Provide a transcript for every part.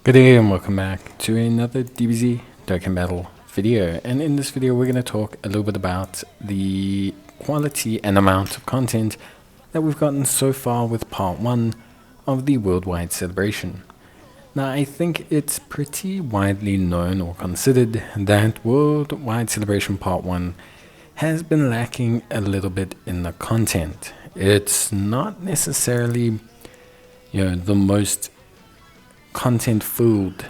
Good day and welcome back to another DBZ Dokkan Battle video. And in this video we're going to talk a little bit about the quality and amount of content that we've gotten so far with part 1 of the worldwide celebration. Now I think it's pretty widely known or considered that worldwide celebration part 1 has been lacking a little bit in the content. It's not necessarily, the most content-filled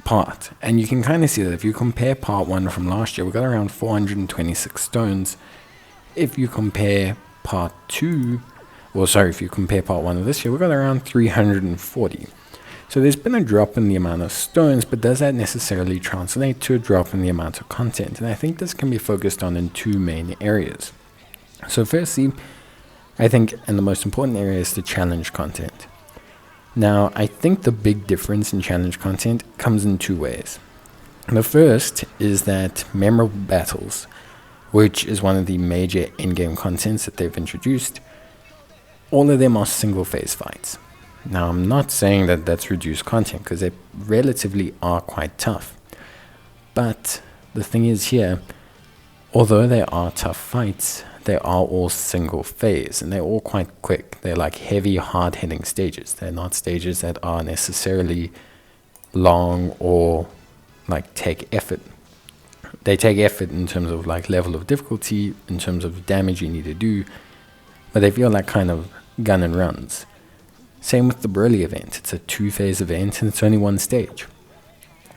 part, and you can kind of see that if you compare part 1 from last year, we got around 426 stones. If you compare part 2, if you compare part 1 of this year, we got around 340. So there's been a drop in the amount of stones, but does that necessarily translate to a drop in the amount of content? And I think this can be focused on in two main areas. So firstly, I think, and the most important area, is the challenge content. Now, I think the big difference in challenge content comes in two ways. The first is that memorable battles, which is one of the major in-game contents that they've introduced, all of them are single phase fights. Now, I'm not saying that that's reduced content, because they relatively are quite tough. But the thing is here, although they are tough fights, they are all single phase, and they're all quite quick. They're like heavy, hard-hitting stages. They're not stages that are necessarily long or like take effort. They take effort in terms of like level of difficulty, in terms of damage you need to do, but they feel like kind of gun and runs. Same with the Broly event. It's a two-phase event and it's only one stage.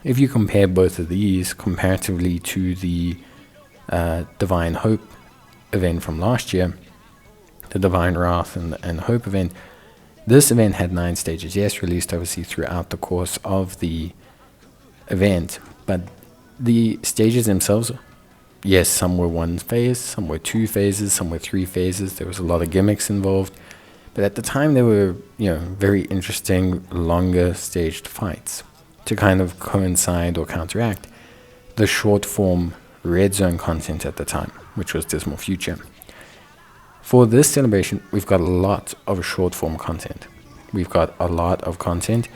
If you compare both of these comparatively to the Divine Hope event from last year, the Divine Wrath and Hope event, this event had 9 stages. Yes, released obviously throughout the course of the event, but the stages themselves, yes, some were one phase, some were 2 phases, some were 3 phases. There was a lot of gimmicks involved, but at the time they were, very interesting, longer staged fights to kind of coincide or counteract the short form red zone content at the time, which was Dismal Future. For this celebration, we've got a lot of short form content. We've got a lot of content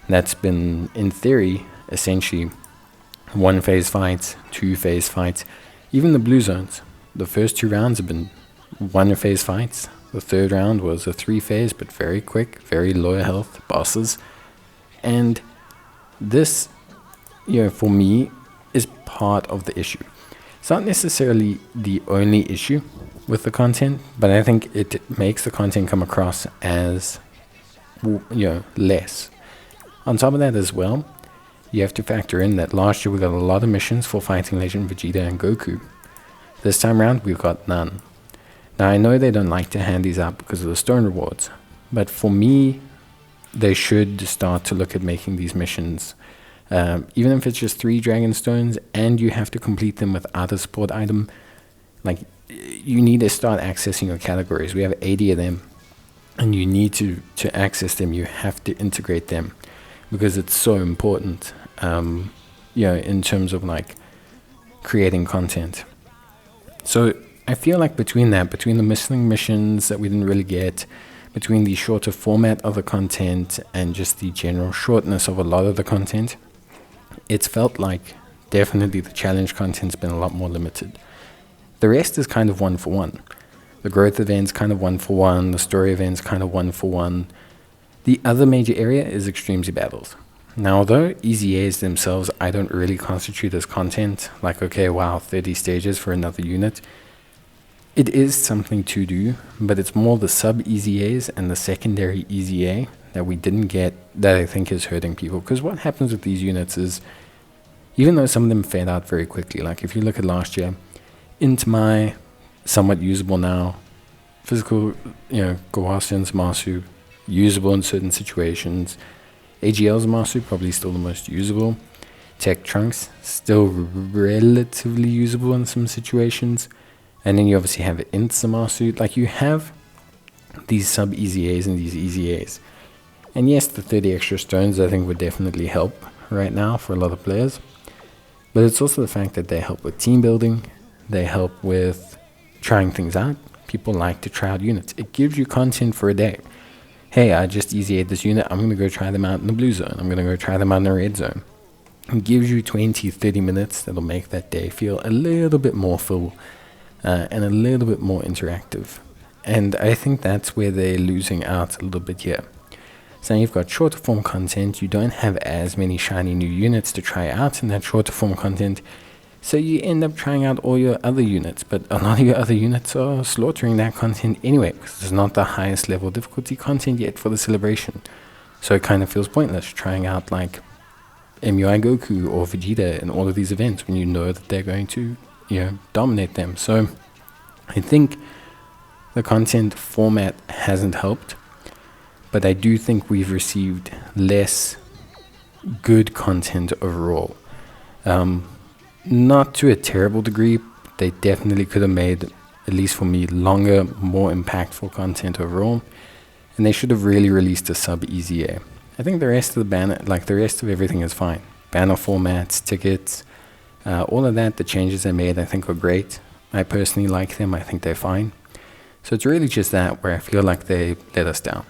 that's been, in theory, essentially 1 phase fights, 2 phase fights, even the blue zones. The first 2 rounds have been 1 phase fights. The 3rd round was a 3 phase, but very quick, very low health bosses. And this, for me, is part of the issue. It's not necessarily the only issue with the content, but I think it makes the content come across as, less. On top of that as well, you have to factor in that last year we got a lot of missions for fighting Legend Vegeta and Goku. This time around, we've got none. Now, I know they don't like to hand these out because of the stone rewards, but for me, they should start to look at making these missions, even if it's just 3 dragon stones and you have to complete them without a support item. Like, you need to start accessing your categories. We have 80 of them, and you need to access them. You have to integrate them because it's so important, in terms of like creating content. So I feel like between the missing missions that we didn't really get, between the shorter format of the content and just the general shortness of a lot of the content, it's felt like definitely the challenge content's been a lot more limited. The rest is kind of 1 for 1. The growth event's kind of 1 for 1. The story event's kind of 1 for 1. The other major area is Extreme Z battles. Now, although EZAs themselves I don't really constitute as content, like, okay, wow, 30 stages for another unit, it is something to do, but it's more the sub-EZAs and the secondary EZA that we didn't get that I think is hurting people. Because what happens with these units is, even though some of them fade out very quickly, like if you look at last year, Intmai, somewhat usable now, physical, Gawasian Zamasu, usable in certain situations, AGL Zamasu, probably still the most usable, Tech Trunks, still relatively usable in some situations, and then you obviously have Int Zamasu. Like, you have these sub-EZAs and these EZAs. And yes, the 30 extra stones I think would definitely help right now for a lot of players. But it's also the fact that they help with team building. They help with trying things out. People like to try out units. It gives you content for a day. hey, I just easy ate this unit, I'm going to go try them out in the blue zone, I'm going to go try them out in the red zone. It gives you 20, 30 minutes that'll make that day feel a little bit more full and a little bit more interactive. And I think that's where they're losing out a little bit here. So now you've got shorter form content, you don't have as many shiny new units to try out in that shorter form content, so you end up trying out all your other units, but a lot of your other units are slaughtering that content anyway, because it's not the highest level difficulty content yet for the celebration. So it kind of feels pointless trying out like MUI Goku or Vegeta in all of these events when you know that they're going to, dominate them. So I think the content format hasn't helped, but I do think we've received less good content overall. Not to a terrible degree. They definitely could have made, at least for me, longer, more impactful content overall. And they should have really released a sub-EZA. I think the rest of the banner, like the rest of everything is fine. Banner formats, tickets, all of that, the changes they made, I think are great. I personally like them. I think they're fine. So it's really just that where I feel like they let us down.